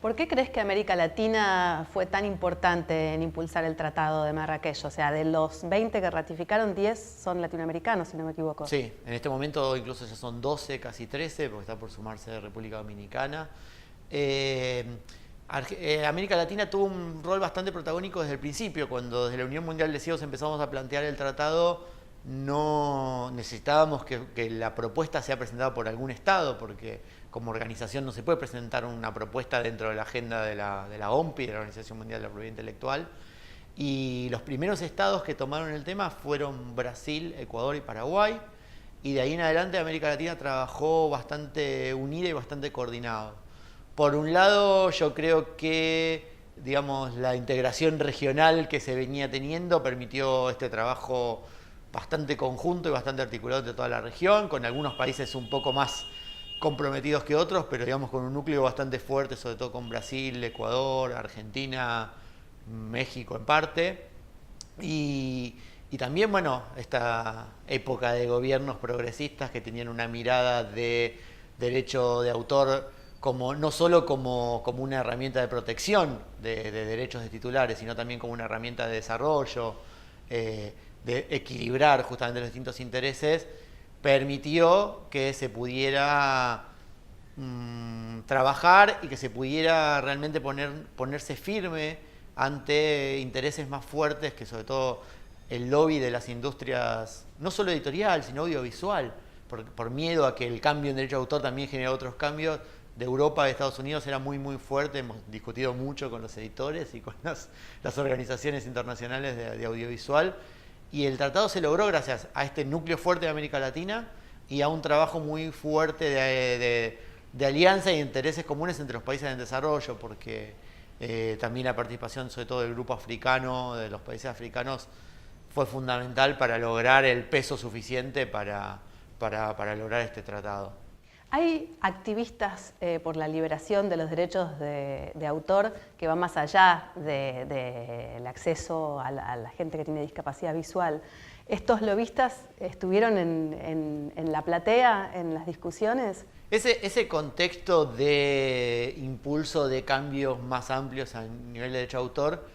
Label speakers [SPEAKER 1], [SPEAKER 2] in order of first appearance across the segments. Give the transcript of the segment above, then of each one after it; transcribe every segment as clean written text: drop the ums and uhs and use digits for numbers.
[SPEAKER 1] ¿Por qué crees que América Latina fue tan importante en impulsar el Tratado de Marrakech? O sea, de los 20 que ratificaron, 10 son latinoamericanos, si no me equivoco.
[SPEAKER 2] Sí, en este momento incluso ya son 12, casi 13, porque está por sumarse República Dominicana. América Latina tuvo un rol bastante protagónico desde el principio, cuando desde la Unión Mundial de Ciegos empezamos a plantear el tratado. No necesitábamos que la propuesta sea presentada por algún Estado, porque como organización no se puede presentar una propuesta dentro de la agenda de la OMPI, de la Organización Mundial de la Propiedad Intelectual. Y los primeros estados que tomaron el tema fueron Brasil, Ecuador y Paraguay. Y de ahí en adelante América Latina trabajó bastante unida y bastante coordinado. Por un lado, yo creo que, digamos, la integración regional que se venía teniendo permitió este trabajo bastante conjunto y bastante articulado entre toda la región, con algunos países un poco más comprometidos que otros, pero digamos con un núcleo bastante fuerte, sobre todo con Brasil, Ecuador, Argentina, México en parte. Y también, bueno, esta época de gobiernos progresistas que tenían una mirada de derecho de autor como, no solo como una herramienta de protección de derechos de titulares, sino también como una herramienta de desarrollo, de equilibrar justamente los distintos intereses, permitió que se pudiera trabajar y que se pudiera realmente ponerse firme ante intereses más fuertes que sobre todo el lobby de las industrias, no solo editorial, sino audiovisual, por miedo a que el cambio en derecho de autor también genere otros cambios. De Europa, de Estados Unidos era muy fuerte, hemos discutido mucho con los editores y con las organizaciones internacionales de audiovisual, y el tratado se logró gracias a este núcleo fuerte de América Latina y a un trabajo muy fuerte de alianza y de intereses comunes entre los países en desarrollo, porque también la participación sobre todo del grupo africano, de los países africanos, fue fundamental para lograr el peso suficiente para lograr este tratado.
[SPEAKER 1] Hay activistas por la liberación de los derechos de autor que van más allá del acceso a la gente que tiene discapacidad visual. ¿Estos lobistas estuvieron en la platea, en las discusiones?
[SPEAKER 2] Ese contexto de impulso de cambios más amplios a nivel de derecho de autor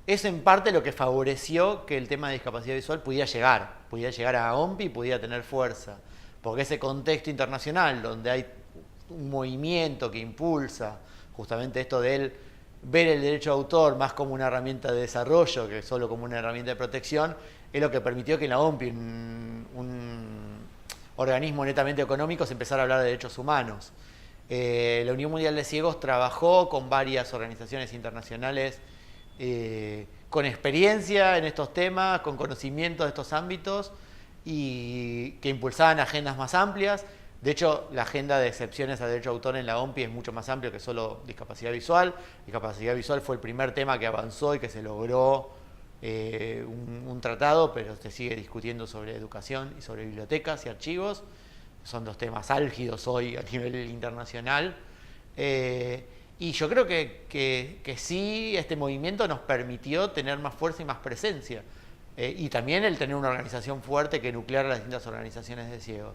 [SPEAKER 2] es en parte lo que favoreció que el tema de discapacidad visual pudiera llegar a OMPI y pudiera tener fuerza. Porque ese contexto internacional donde hay un movimiento que impulsa justamente esto de ver el derecho de autor más como una herramienta de desarrollo que solo como una herramienta de protección, es lo que permitió que en la OMPI, un organismo netamente económico, se empezara a hablar de derechos humanos. La Unión Mundial de Ciegos trabajó con varias organizaciones internacionales con experiencia en estos temas, con conocimiento de estos ámbitos, y que impulsaban agendas más amplias. De hecho, la agenda de excepciones al derecho de autor en la OMPI es mucho más amplia que solo discapacidad visual. Discapacidad visual fue el primer tema que avanzó y que se logró un tratado, pero se sigue discutiendo sobre educación y sobre bibliotecas y archivos. Son dos temas álgidos hoy a nivel internacional. Y yo creo que sí, este movimiento nos permitió tener más fuerza y más presencia. Y también el tener una organización fuerte que nuclear a las distintas organizaciones de ciegos.